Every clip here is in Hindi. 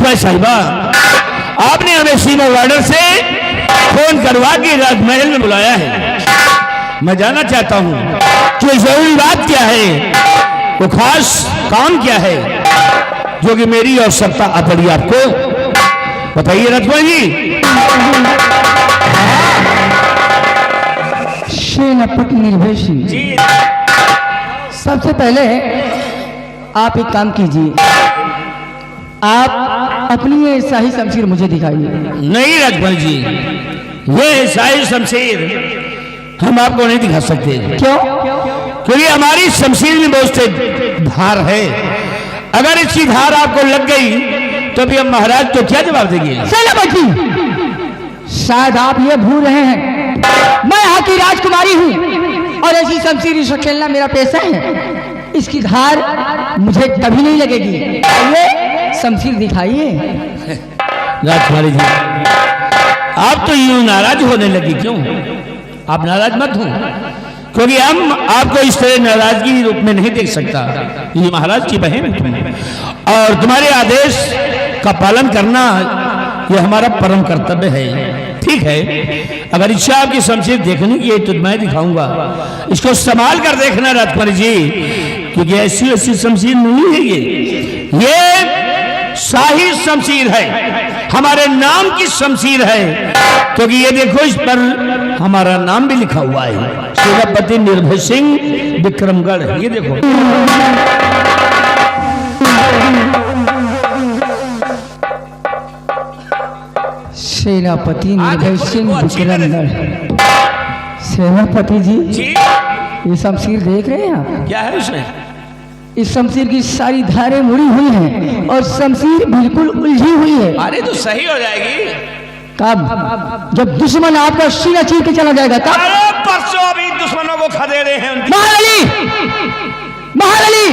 राजकुमारी साहिबा, आपने हमें सीमा बॉर्डर से फोन करवा के राजमहल में बुलाया है। मैं जानना चाहता हूँ कि जरूरी बात क्या है, वो खास काम क्या है जो कि मेरी आवश्यकता आ पड़ी आपको, बताइए राजकुमारी जी। सेनापति निर्भय सिंह जी, सबसे पहले आप एक काम कीजिए, आप अपनी ये शाही शमशीर मुझे दिखाइए। नहीं राजकुमारी जी, ये शाही शमशीर हम आपको नहीं दिखा सकते। क्यों? क्योंकि हमारी शमशीर में बहुत से धार है, अगर इसकी धार आपको लग गई तो भी हम महाराज को क्या जवाब देंगे? सेनापति, शायद आप ये भूल रहे हैं मैं यहाँ की राजकुमारी हूँ और ऐसी शमशीर से खेलना मेरा पेशा है। इसकी धार मुझे कभी नहीं लगेगी। ये शमशीर दिखाइए। राजकुमारी जी, आप तो यूं नाराज होने लगी, क्यों? आप नाराज मत हो, क्योंकि हम आपको इस तरह नाराजगी रूप में नहीं देख सकता। ये महाराज की बहन है तुम, और तुम्हारे आदेश का पालन करना ये हमारा परम कर्तव्य है। ठीक है, अगर इच्छा आपकी शमशीर देखने की है तो मैं दिखाऊंगा, इसको संभाल कर देखना राजकुमारी जी, क्योंकि ऐसी ऐसी शमशीर नहीं है ये शाही शमशीर है, हमारे नाम की शमशीर है। क्योंकि ये देखो, इस पर हमारा नाम भी लिखा हुआ है, सेनापति निर्भय सिंह विक्रमगढ़। ये देखो, सेनापति निर्भय सिंह विक्रमगढ़। सेनापति जी, ये शमशीर देख रहे हैं आप? क्या है उसमें? इस शमशीर की सारी धारें मुड़ी हुई हैं और शमशीर बिल्कुल उलझी हुई है। अरे तो सही हो जाएगी। कब? जब दुश्मन आपका सीना चीर के चला जाएगा तब। अरे परसों अभी दुश्मनों को खदेड़े हैं उनकी। महारानी,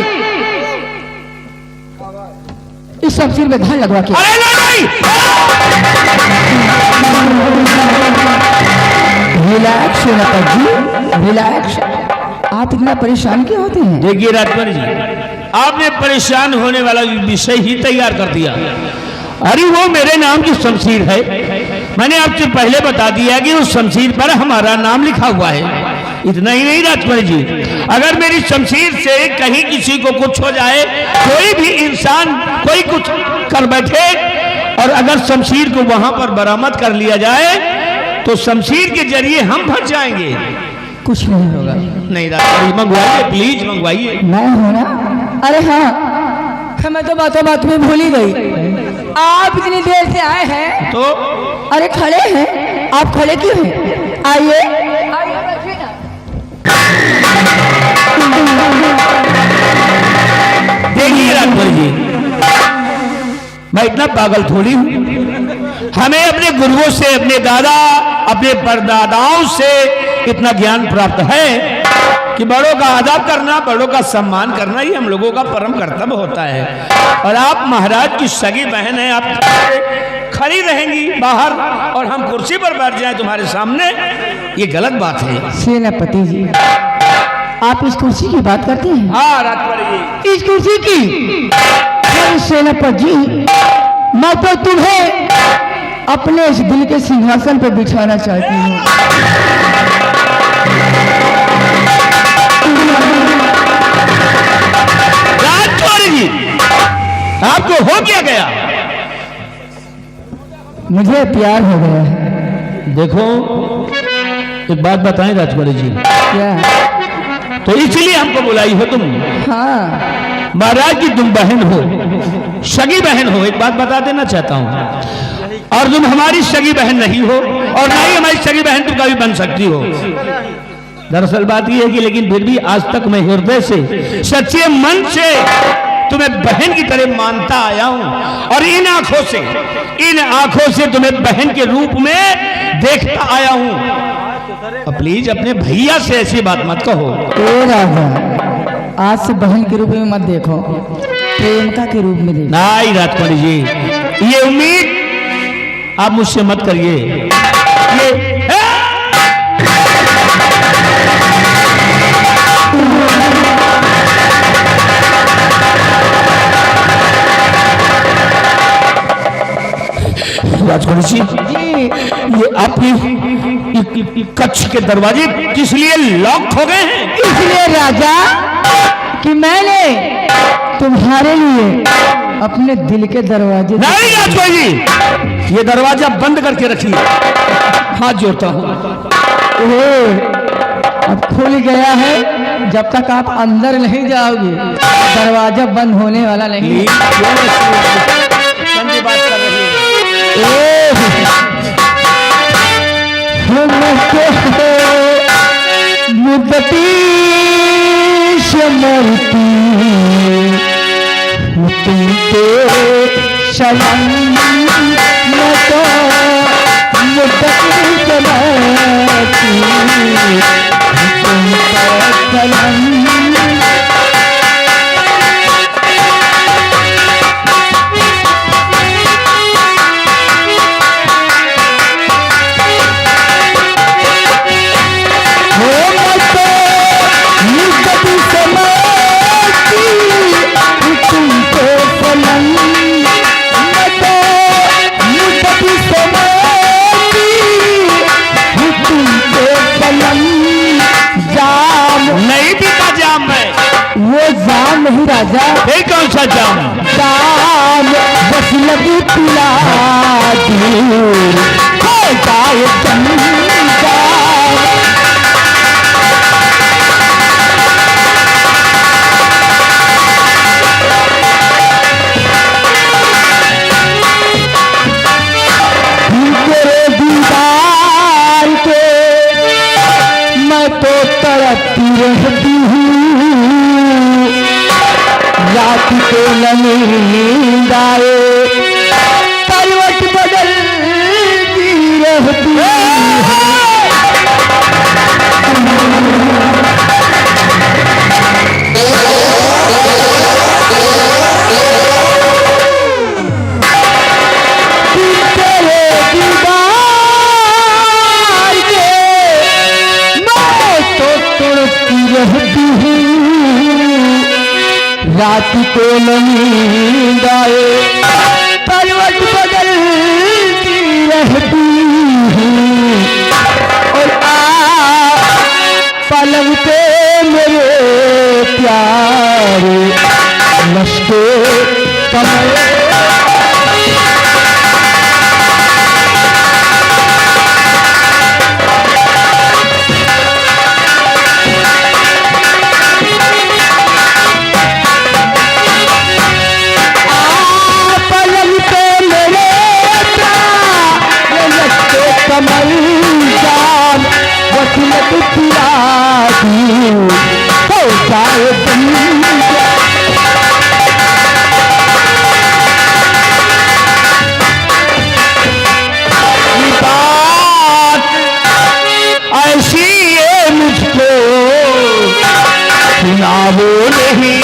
इस शमशीर में धार लगवा के। अरे नहीं, रिलैक्स सेनापति जी, रिलैक्स। आप इतना परेशान क्यों होते हैं? देखिए राजकुमारी जी, आपने परेशान होने वाला विषय ही तैयार कर दिया। अरे वो मेरे नाम की शमशीर है, मैंने आपसे पहले बता दिया कि उस शमशीर पर हमारा नाम लिखा हुआ है। इतना ही नहीं राजकुमारी जी, अगर मेरी शमशीर से कहीं किसी को कुछ हो जाए, कोई भी इंसान कोई कुछ कर बैठे और अगर शमशीर को वहां पर बरामद कर लिया जाए तो शमशीर के जरिए हम फंस जाएंगे। कुछ नहीं होगा। नहीं राजकुमारी, मंगवाइए, प्लीज मंगवाइए। मैं हूं ना? अरे हाँ, मैं तो बातों बात में भूल ही गई। आप इतनी देर से आए हैं तो अरे खड़े हैं, आप खड़े क्यों हैं? आइए, बैठिए ना। देखिए राजकुमारी जी, मैं इतना पागल थोड़ी हूं। हमें अपने गुरुओं से, अपने दादा, अपने परदादाओं से इतना ज्ञान प्राप्त है कि बड़ों का आदर करना, बड़ों का सम्मान करना ही हम लोगों का परम कर्तव्य होता है। और आप महाराज की सगी बहन हैं, आप खड़ी रहेंगी बाहर और हम कुर्सी पर बैठ जाएं तुम्हारे सामने, ये गलत बात है। सेनापति जी, आप इस कुर्सी की बात करते हैं? हाँ राजकुमारी जी, इस कुर्सी की? अरे सेनापति जी, मैं तो तुम्हें अपने इस दिल के सिंहासन पर बिठाना चाहती हूँ। राजकुमारी जी, आपको हो क्या गया? मुझे प्यार हो गया है। देखो, एक बात बताएं राजकुमारी जी, क्या? तो इसलिए हमको बुलाई हो तुम? हाँ। महाराज की तुम बहन हो, सगी बहन हो। एक बात बता देना चाहता हूं, और तुम हमारी सगी बहन नहीं हो और ना ही हमारी सगी बहन तुम कभी बन सकती हो। दरअसल बात यह है कि लेकिन फिर भी आज तक मैं हृदय से, सच्चे मन से तुम्हें बहन की तरह मानता आया हूं और इन आंखों से तुम्हें बहन के रूप में देखता आया हूं। प्लीज अपने भैया से ऐसी बात मत कहो। राजा, आज से बहन के रूप में मत देखो, प्रेमिका के रूप में देखो। नहीं राजकुमारी जी, ये उम्मीद आप मुझसे मत करिए। ये राजकुमारी जी, जी ये आपके कक्ष के दरवाजे किस लिए लॉक हो गए हैं? इसलिए राजा कि मैंने तुम्हारे लिए अपने दिल के दरवाजे नहीं राजकुमारी जी, ये दरवाजा बंद करके रखिए, हाथ जोड़ता हूँ। अब खुल गया है, जब तक आप अंदर नहीं जाओगे दरवाजा बंद होने वाला नहीं। संजय बात कर रही है। मुद्दती शमरती तुमसे शलम न तो मुद्दती शमरती तुमसे शलम। नहीं राजा, फिर कौन सा जाम? जाम बस लगी पिला दी हो जाए तेरे दीदार के मैं तो तड़पती रहती हूँ, रात को नींद आए करवट बदलती रहती है। तेरे दीदार के मैं तो तड़पती रहती हूँ, रात को नींद आए करवट बदलती रहती हूँ, और पलंग पे मेरे प्यारे लश्के कमर। कमल जान वसीलत पिलाती हो जाए बात ऐसी है मुझको सुनावो नहीं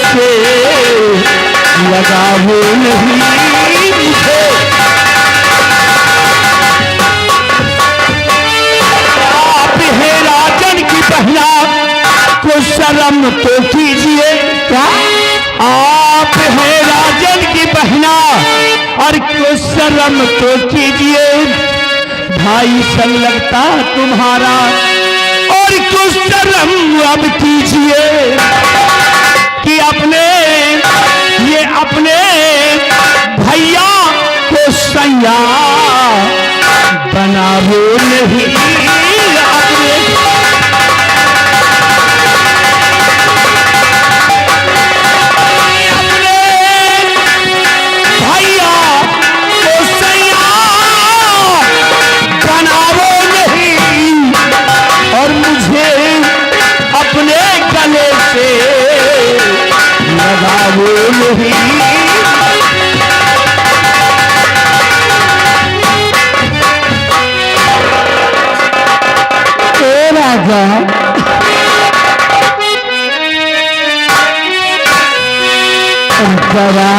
से लगाओ नहीं मुझे। आप है राजन की बहना को शर्म तो कीजिए, क्या आप है राजन की बहना और को शर्म तो कीजिए, भाई संग लगता तुम्हारा और को शर्म अब कीजिए कि अपने भैया को सैया बनाओ नहीं अपने। भैया को सैया बनाओ नहीं और मुझे अपने गले से लगाओ नहीं। राजा जरा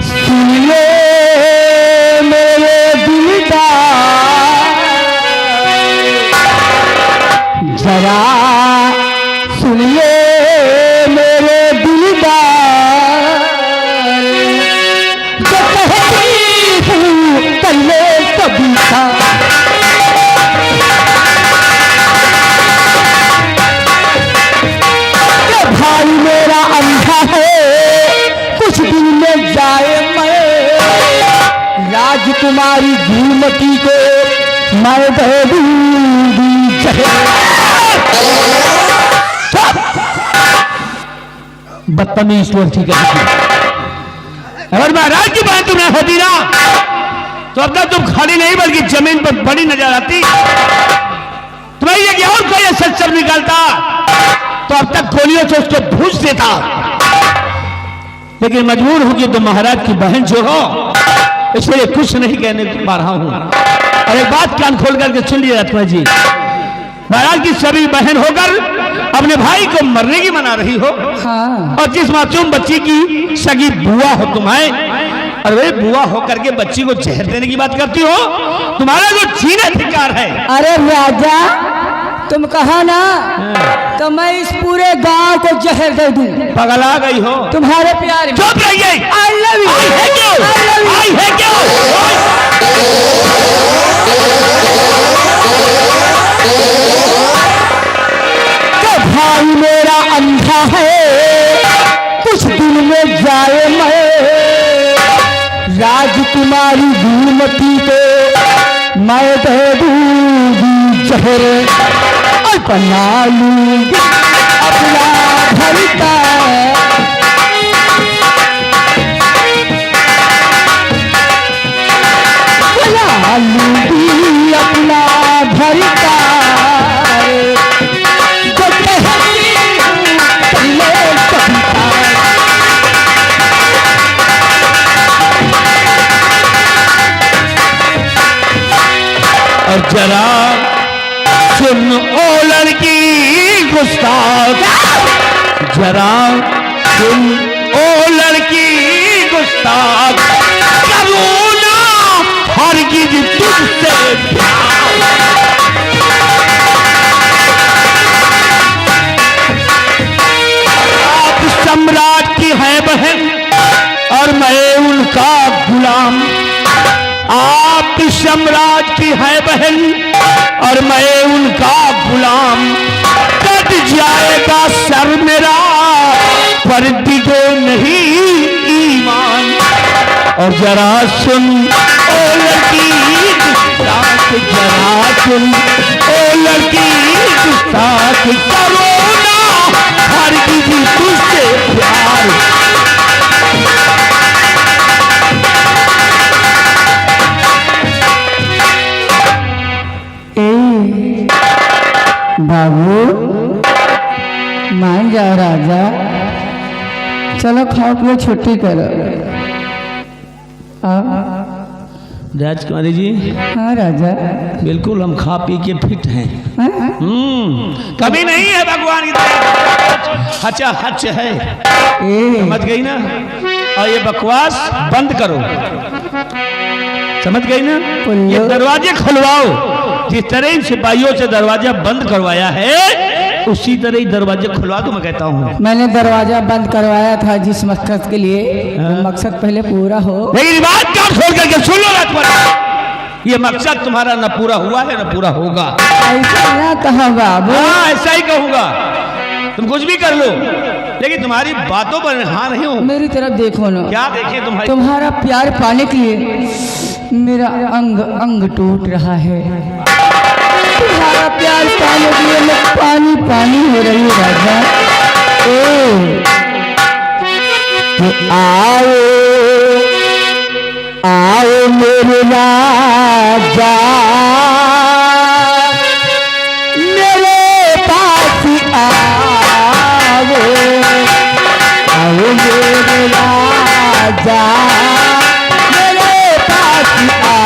सुनिए मेरे दिलदार, जरा सुनिए मेरे दिलदार, जो कहती हूँ पहले कभी था। भाई मेरा अंधा है, कुछ दिन में जाए मैं, राजकुमारी घूमती को मैं दे दूंगी जहर। बदतमीज लोग, ठीक है। अगर महाराज की बात तुमने होती ना तो अब तक तुम खड़ी नहीं बल्कि जमीन पर बड़ी नजर आती। तुम्हें ये और कोई सच सब निकालता तो अब तक गोलियों से उसको भूज देता, लेकिन मजबूर हूं कि तुम महाराज की बहन जो हो, इसलिए कुछ नहीं कहने पा रहा हूं। और एक बात कान खोल करके सुन लिया राजकुमार जी, महाराज की सभी बहन होकर अपने भाई को मरने की मना रही हो। हाँ। और जिस मासूम बच्ची की सगी बुआ हो तुम्हें, और वे बुआ होकर के बच्ची को जहर देने की बात करती हो, तुम्हारा जो जीना अधिकार है। अरे राजा, तुम कहा ना तो मैं इस पूरे गांव को जहर दे दूं। पगला गई हो तुम्हारे प्यार में। चुप रहिए। I love you. आई है क्यों? तो भाई मेरा अंधा है, कुछ दिन में जाए मैं, राजकुमारी घूमती को मैं दे दूंगी जहर, और बना लूंगी अपना भरता, बना लूंगी अपना भरता, जो कहती हूँ पहले कविता। और जरा सुन ओ लड़की गुस्ताख, जरा सुन ओ लड़की गुस्ताख, करूँ ना हरगिज़ तुझसे प्यार। आप सम्राट की है बहन और मैं उनका गुलाम, आप सम्राट की है बहन और मैं उनका गुलाम, कट जाएगा सर मेरा पर दिगे नहीं ईमान। और जरा सुन ओ लड़की गुस्ताख, जरा सुन ओ लड़की गुस्ताख, करो ना हरगिज़ तुझसे प्यार। बाबू मान जाओ राजा, चलो खाओ पियो छुट्टी करो। राजकुमारी जी, हाँ राजा, बिल्कुल हम खा पी के फिट हैं। हाँ? कभी नहीं है भगवान की तरह हचा हच है, समझ गई ना? और ये बकवास बंद करो, समझ गई ना? ये दरवाजे खुलवाओ, जिस तरह इन सिपाहियों से दरवाजा बंद करवाया है उसी तरह ही दरवाजे खुलवा दो, मैं कहता हूँ। मैंने दरवाजा बंद करवाया था जिस मकसद के लिए, वो मकसद पहले पूरा हो। लेकिन बात क्या छोड़ करके सुन लो राजकुमार, ये मकसद तुम्हारा न पूरा हुआ है न पूरा होगा। ऐसा ना कहो बाबू। हाँ, ऐसा ही कहूंगा, तुम कुछ भी कर लो लेकिन तुम्हारी बातों पर हाँ नहीं हो। मेरी तरफ देखो ना। क्या देखे तुम्हारी? तुम्हारा प्यार पाने के लिए मेरा अंग अंग टूट रहा है, तुम्हारा प्यार पाने के लिए मैं पानी पानी हो रही हूँ राजा। तो आओ आओ मेरे राजा, मेरे पास आओ, आओ मेरे राजा, मेरे पास आओ।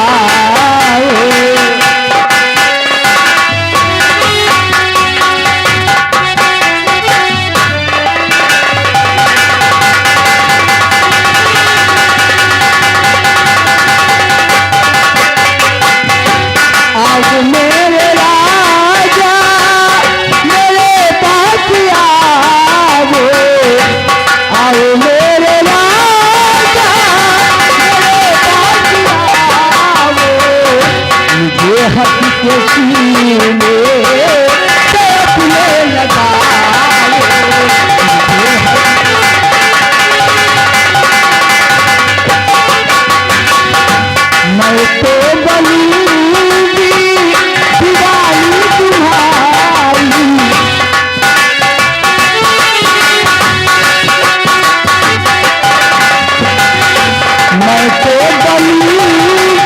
मैं तो गली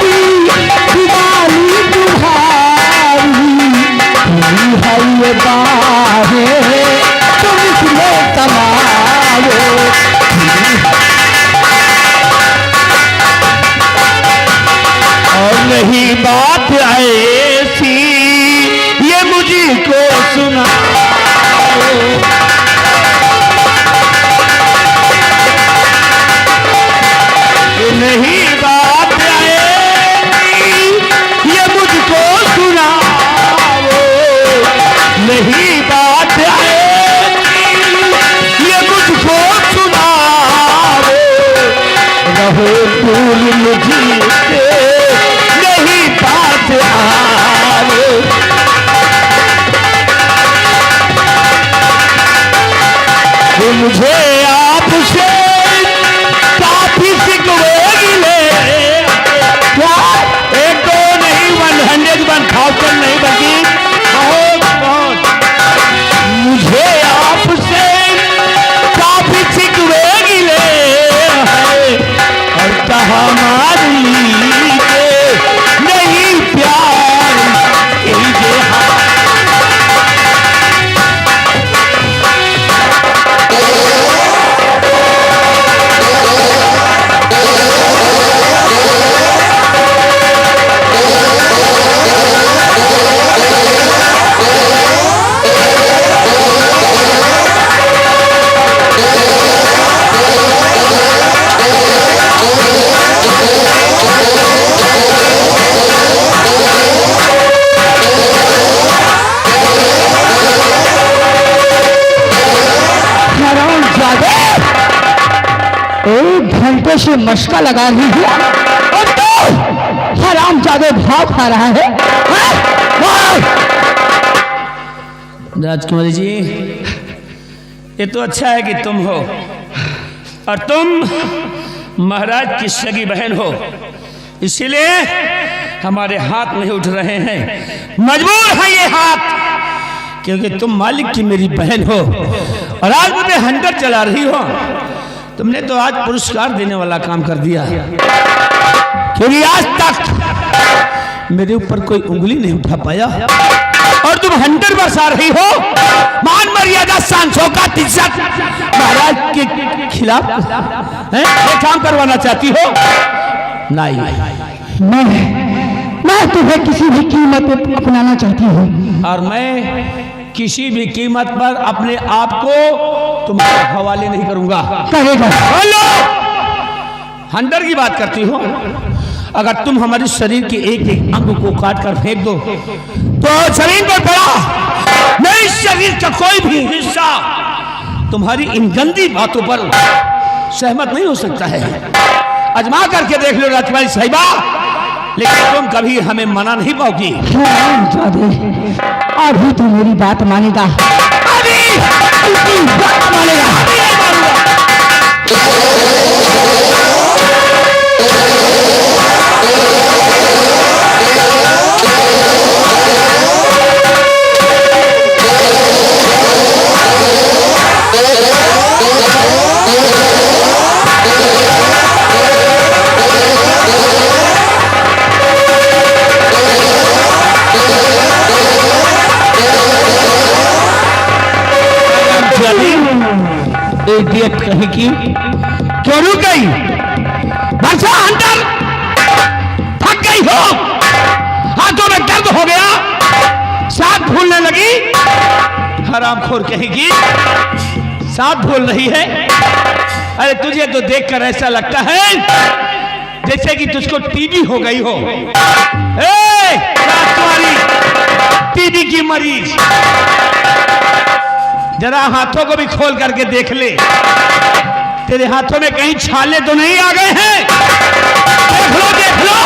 की दीवानी तुम्हारी, तुम है ये बाहें तुम इसमें समाओ। और नहीं बात ऐसी ये मुझको सुनाओ, नहीं बात ऐसी ये मुझको सुनाओ, नहीं बात ऐसी ये मुझको सुनाओ। रहो भूल मुझसे नहीं पास आओ, मुझे आपसे काफी शिकवे गिले, क्या 1 2 नहीं 100 1000 नहीं बल्कि बहुत बहुत, मुझे आपसे काफी शिकवे गिले हैं और कहा मारी के नहीं प्यार यही जे घंटे से मशका लगा रही है और तो हरामजादे भाव खा रहा है। राजकुमारी जी, ये तो अच्छा है कि तुम हो और तुम महाराज की सगी बहन हो, इसीलिए हमारे हाथ नहीं उठ रहे हैं, मजबूर है ये हाथ, क्योंकि तुम मालिक की मेरी बहन हो और आज मुझे हंटर चला रही हो। तुमने तो आज पुरस्कार देने वाला काम कर दिया, क्योंकि आज तक मेरे ऊपर कोई उंगली नहीं उठा पाया और तुम हंटर बरसा रही हो। मान मर्यादा शान शौकत इज्जत महाराज के खिलाफ ये काम करवाना चाहती हो? नहीं, मैं तुम्हें किसी भी कीमत पे अपनाना चाहती हूँ और मैं किसी भी कीमत पर अपने आप को तुम्हारे हवाले नहीं करूंगा। करेगा। हेलो, हंटर की बात करती हो? अगर तुम हमारे शरीर के एक एक अंग को काट कर फेंक दो तो जमीन पर पड़ा मेरे शरीर का कोई भी हिस्सा तुम्हारी इन गंदी बातों पर सहमत नहीं हो सकता है। आजमा करके देख लो राजकुमारी साहिबा, लेकिन तुम कभी हमें मना नहीं पाओगी। अभी तो मेरी बात मानेगा, अभी बात मानेगा। इडियट कहीं की क्यों रुक गई? वर्षा हंटर थक गई हो, हाथों में दर्द हो गया, सांस फूलने लगी। हरामखोर कहेगी सांस फूल रही है। अरे तुझे तो देखकर ऐसा लगता है जैसे कि तुझको टीबी हो गई हो। राजकुमारी टीबी की मरीज, जरा हाथों को भी खोल करके देख ले, तेरे हाथों में कहीं छाले तो नहीं आ गए हैं? देख लो देख लो।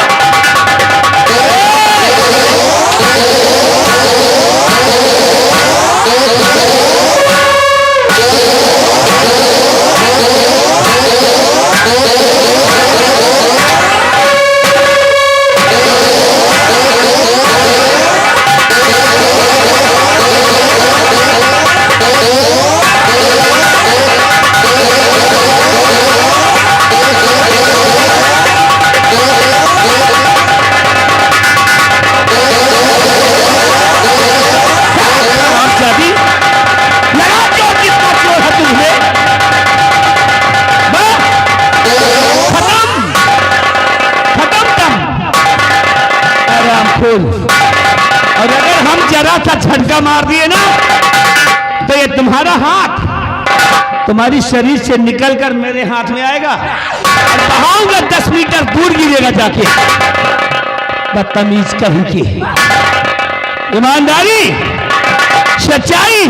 जरा सा झटका मार दिए ना तो ये तुम्हारा हाथ तुम्हारी शरीर से निकलकर मेरे हाथ में आएगा और बहाऊंगा 10 मीटर दूर गिरेगा जाके। बदतमीज कहीं की ईमानदारी सच्चाई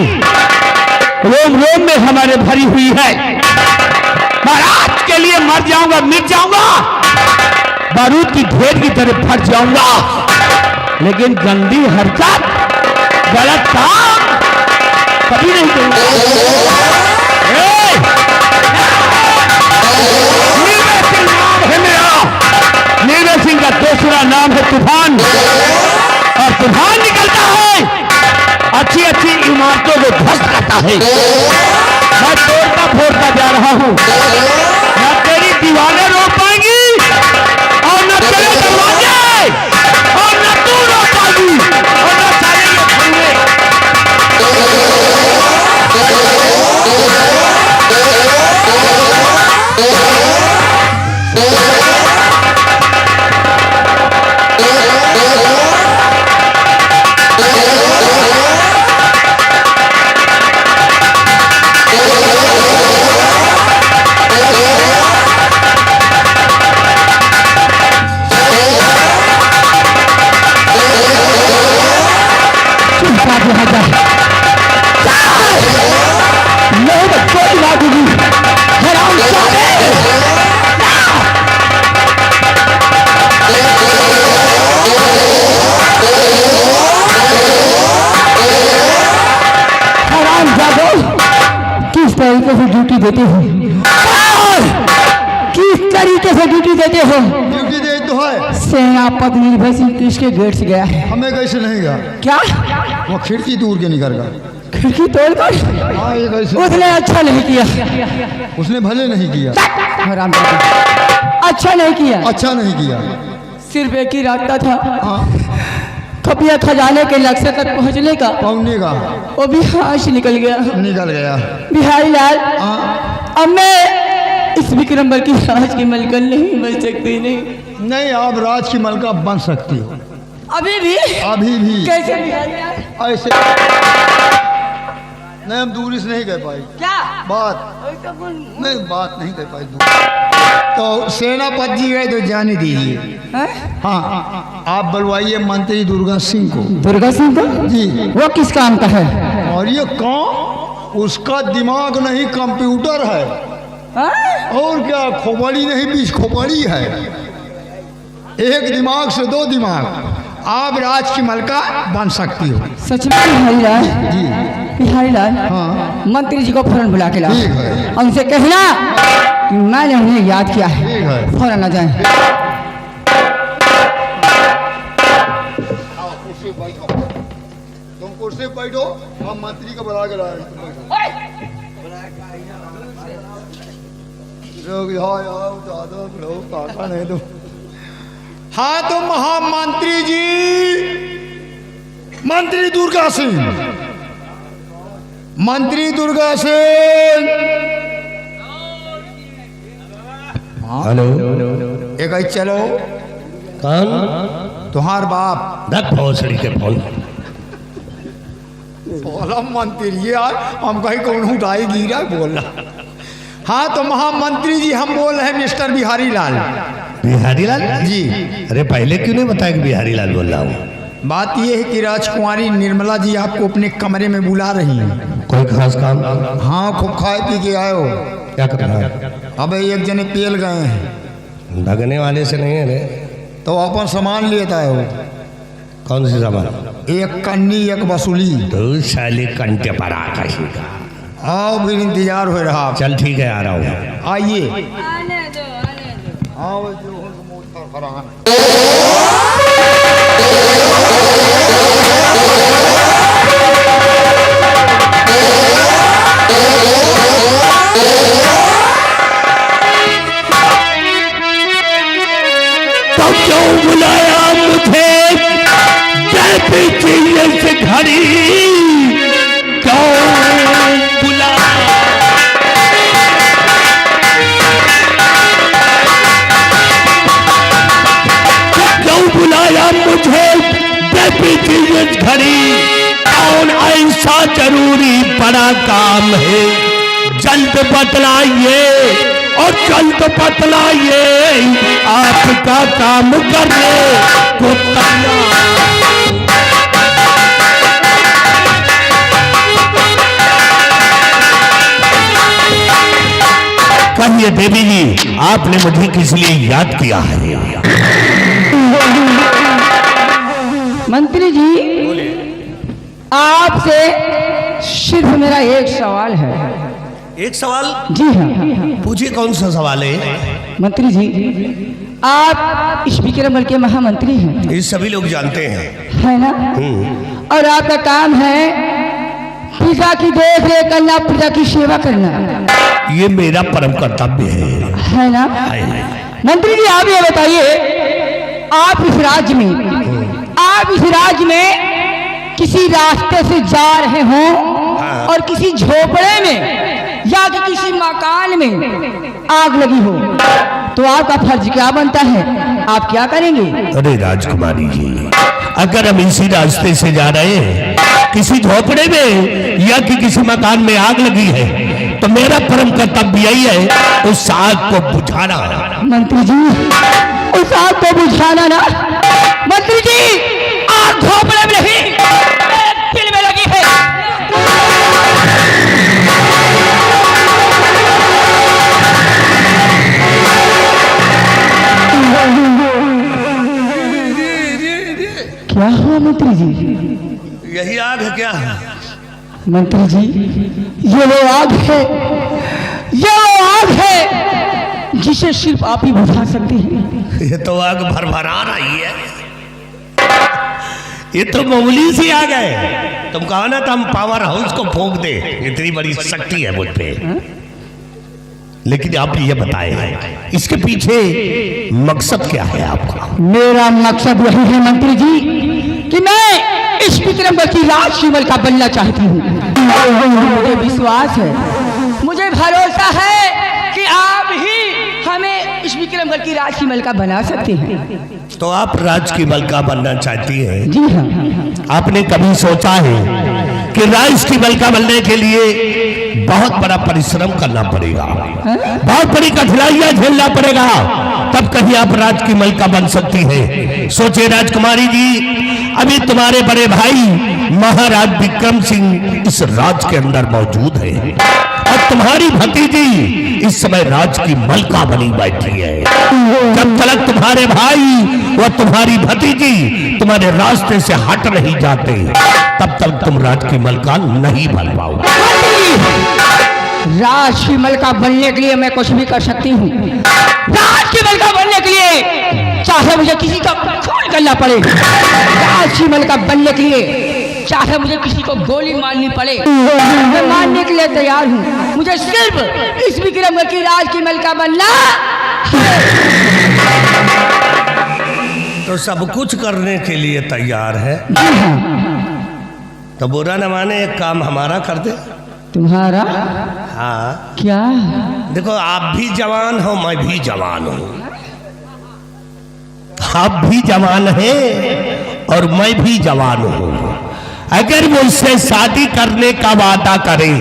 रोम रोम में हमारे भरी हुई है। महाराज के लिए मर जाऊंगा, मिट जाऊंगा, बारूद की ढेर की तरह फट जाऊंगा, लेकिन गंदी हरकत, गलत काम कभी नहीं करूंगा। नीरज सिंह नाम है मेरा, नीरज सिंह का दूसरा नाम है तूफान, और तूफान निकलता है अच्छी अच्छी इमारतों को ध्वस्त करता है। मैं तोड़ता फोड़ता जा रहा हूं, न तेरी दीवारें रोक पाएंगी और न तेरे दरवाजे, और न तू रोक पाएगी और न सारे ये खंभे। किस तरीके से ड्यूटी देते हो, किस तरीके से ड्यूटी देते हो? ड्यूटी दे तो है। सेनापति निर्भय सिंह किसके गेट से गया है? हमें कैसे नहीं गया? क्या वो खिड़की दूर के निकल गया। खिड़की तोड़कर? हाँ, ये कैसे? उसने अच्छा नहीं किया। उसने भले नहीं किया। अच्छा नहीं किया। अच्छा नहीं किया। सिर्फ एक ही रास्ता था, हाँ, खपिया खजाने के लक्ष्य तक पहुंचने का। पहुंचने का वो भी हाथ से निकल गया। निकल गया। बिहारी लाल, हाँ, अब मैं इस विक्रमबर की राज की मलकन नहीं बन सकती। नहीं, आप राज की मलका बन सकती हो। अभी भी? अभी भी। कैसे बिहारी लाल? ऐसे नहीं, हम दूरी से नहीं कह पाए। क्या बात नहीं, बात नहीं कह पाए दूर। तो सेनापति जी गए तो जाने दीजिए। हाँ, आप बुलवाइए मंत्री दुर्गा सिंह को। दुर्गा सिंह को? जी। वो किस काम का है? और ये कौन? उसका दिमाग नहीं, कंप्यूटर है। और क्या, खोपड़ी नहीं, बीच खोपड़ी है। एक दिमाग से 2 दिमाग। आप राज की मलका बन सकती हो। सच में बिहारी लाल? जी। बिहारी लाल, हाँ, मंत्री जी को फौरन बुला के लाओ। ठीक है। और उनसे कहना कि मैंने उन्हें याद किया ठीक है, है। फौरन आ जाए। तुम कुर्सी पे बैठो, हम मंत्री को बुला के लाए। हाँ, तो महामंत्री जी, मंत्री दुर्गा सिंह, मंत्री दुर्गा सिंह। हेलो, एक आई चलो। कौन? तुम्हार बाप। धक भोसड़ी के फोन। बोला मंत्री यार, हम कहीं कौन उठाई गिरा बोल रहा। हाँ, तो महामंत्री जी हम बोल रहे हैं मिस्टर बिहारी लाल। बिहारी लाल जी। अरे पहले क्यों नहीं बताया कि बिहारी लाल बोल रहा हूँ? बात यह है कि राजकुमारी निर्मला जी आपको अपने कमरे में बुला रही हैं। कोई खास काम? हाँ, खूब खाए पी के आए हो। क्या करना है? अब एक जने पेल गए हैं। भगने वाले से नहीं है रे। तो अपन सामान लेता है वो। कौन सी सामान? एक कन्नी, एक वसूली। तो साले कंटे पर आ कहीं का। आओ, फिर इंतजार हो रहा। चल ठीक है, आ रहा हूँ। आइए। आने दो। आओ, जो मुंह फरफरान। तो क्यों बुलाया मुझे से घड़ी? क्यों बुलाया? क्यों बुलाया मुझे घड़ी? कौन ऐसा जरूरी बड़ा काम है, जल्द बतलाइए और जल्द बतलाइए, आपका काम करने को तैयार। कहिए देवी जी, आपने मुझे किस लिए याद किया है? मंत्री जी, आपसे सिर्फ मेरा एक सवाल है। एक सवाल? जी हाँ। पूछिए, कौन सा सवाल है? मंत्री जी, आप इस विक्रमगढ़ के महामंत्री हैं। ये सभी लोग जानते हैं, है ना? और आपका काम है प्रजा की देख रेख करना, प्रजा की सेवा करना। ये मेरा परम कर्तव्य है ना? मंत्री जी, आप ये बताइए, आप इस राज्य में किसी रास्ते से जा रहे हों और किसी झोपड़े में या कि किसी मकान में आग लगी हो, तो आपका फर्ज क्या बनता है? आप क्या करेंगे? अरे राजकुमारी जी, अगर हम इसी रास्ते से जा रहे हैं, किसी झोपड़े में या कि किसी मकान में आग लगी है, तो मेरा परम कर्तव्य यही है उस आग को बुझाना। मंत्री जी, उस आग को बुझाना ना? मंत्री जी, आग झोपड़े में नहीं, दिल में लगी है। क्या हुआ मंत्री जी? यही आग है क्या? मंत्री जी, ये वो आग है जिसे सिर्फ आप ही बुझा सकती हैं। ये तो आग भरभरा रही है, ये तो मामूली सी आग है। तुम कहो ना, तो हम पावर हाउस को फूंक दे, इतनी बड़ी शक्ति है मुझ पे। लेकिन आप ये बताएं, इसके पीछे मकसद क्या है आपका? मेरा मकसद यही है मंत्री जी कि मैं इस विक्रमगढ़ की राजकमल का बनना चाहती हूँ। मुझे विश्वास है, मुझे भरोसा है कि आप ही हमें इस विक्रमगढ़ की राजकमल का बना सकते हैं। तो आप राजकमल का बनना चाहती हैं? जी हाँ। आपने कभी सोचा है कि राजकमल का बनने के लिए बहुत बड़ा परिश्रम करना पड़ेगा, बहुत बड़ी कठिनाइयां झेलना पड़ेगा, तब कहीं आप राजकमल का बन सकती हैं? सोचिए राजकुमारी जी, अभी तुम्हारे बड़े भाई महाराज विक्रम सिंह इस राज के अंदर मौजूद है और तुम्हारी भतीजी इस समय राज की मलका बनी बैठी है। जब तक तुम्हारे भाई व तुम्हारी भतीजी तुम्हारे रास्ते से हट नहीं जाते, तब तक तुम राज की मलका नहीं बन पाओगे। राजकमल का बनने के लिए मैं कुछ भी कर सकती हूँ। राजकमल का बनने के लिए चाहे मुझे किसी का खून करना पड़े, राजकमल का बनने के लिए चाहे मुझे किसी को गोली मारनी पड़े, मैं मारने के लिए तैयार हूँ। मुझे सिर्फ इस विक्रमगढ़ की राजकमल का बनना है। तो सब कुछ करने के लिए तैयार है? तो बुरा न माने, एक काम हमारा कर दे। तुम्हारा? हाँ। क्या? देखो, आप भी जवान हो, मैं भी जवान हूं, आप भी जवान हैं और मैं भी जवान हूं। अगर मुझसे शादी करने का वादा करें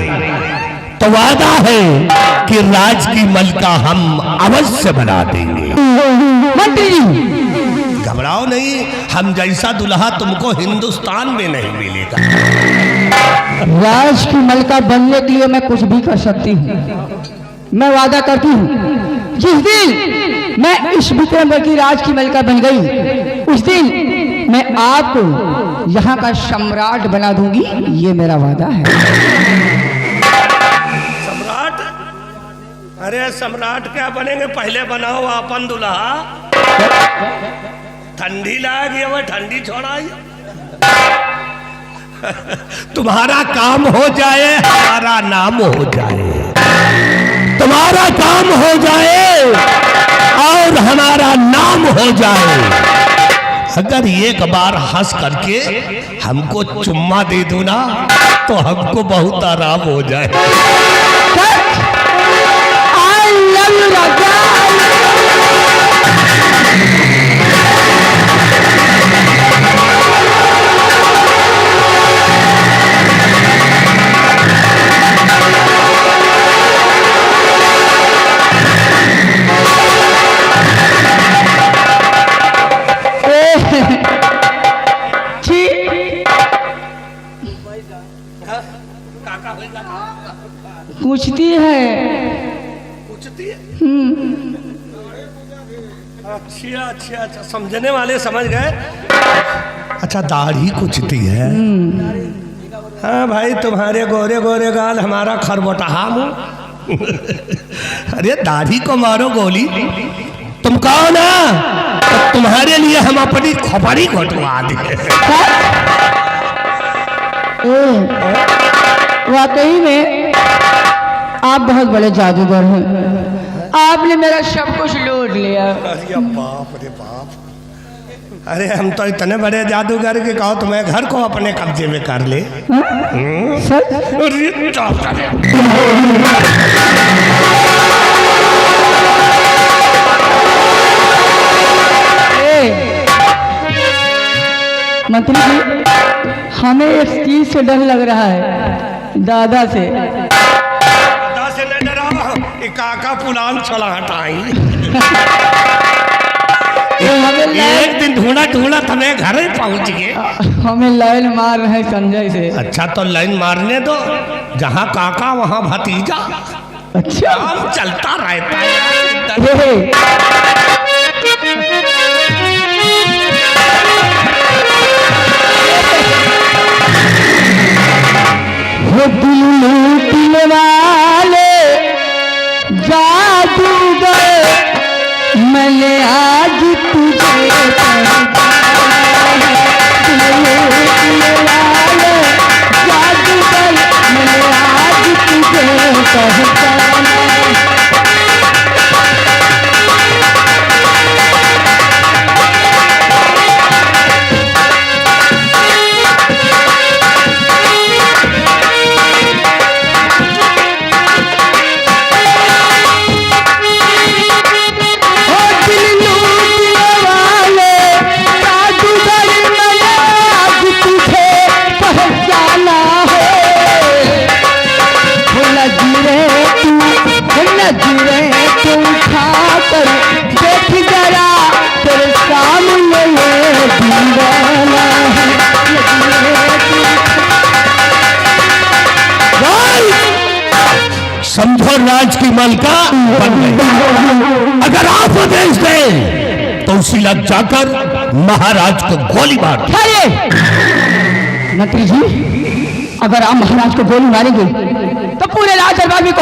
तो वादा है कि राज की मलका हम अवश्य बना देंगे। मंत्री जी, घबराओ नहीं, हम जैसा दुल्हा तुमको हिंदुस्तान में नहीं मिलेगा। राजकमल का बनने के लिए मैं कुछ भी कर सकती हूँ। मैं वादा करती हूँ, जिस दिन मैं इस विक्रमगढ़ की राजकमल का बन गई, उस दिन मैं आपको यहाँ का सम्राट बना दूंगी। ये मेरा वादा है। सम्राट? अरे सम्राट क्या बनेंगे, पहले बनाओ अपन दुल्हा। ठंडी लागी है, ठंडी छोड़ाई। तुम्हारा काम हो जाए, हमारा नाम हो जाए। तुम्हारा काम हो जाए और हमारा नाम हो जाए। अगर एक बार हंस करके हमको चुम्मा दे दो ना, तो हमको बहुत आराम हो जाए। I love you, राजा। अच्छा अच्छा अच्छा, समझने वाले समझ गए। अच्छा, दाढ़ी कुचती है। हाँ भाई, तुम्हारे गोरे गोरे गाल, हमारा खरबोटहा मुंह। अरे दाढ़ी को मारो गोली, तुम कहो ना, तो तुम्हारे लिए हम अपनी खोपड़ी घोटवा दे। वाकई में आप बहुत बड़े जादूगर हैं। आपने मेरा सब कुछ लूट लिया। अरे बाप रे बाप, अरे हम तो इतने बड़े जादूगर के कहो तुम्हें घर को अपने कब्जे में कर ले। सच? अरे चौथा। मंत्री जी, हमें एक चीज से डर लग रहा है, दादा से। दादा से न डराओ, ये काका पुलान चला हटाई। एक दिन ढूंढा ढूंढा तुम्हें घर ही पहुंच गए। हमें लाइन मार रहे हैं संजय से। अच्छा तो लाइन मारने दो, जहाँ काका वहाँ भतीजा, अच्छा काम चलता रहता है। वो दिल लूटने वाले जादूगर, मैंने आज तुझे दिल लूटने वाले जादूगर, मैंने आज तुझे पहचाना। समझो राज की मलका बन गई। अगर आप आदेश दें तो उसी लग जाकर महाराज को गोली मार। मंत्री जी, अगर आप महाराज को गोली मारेंगे तो पूरे राज दरबार में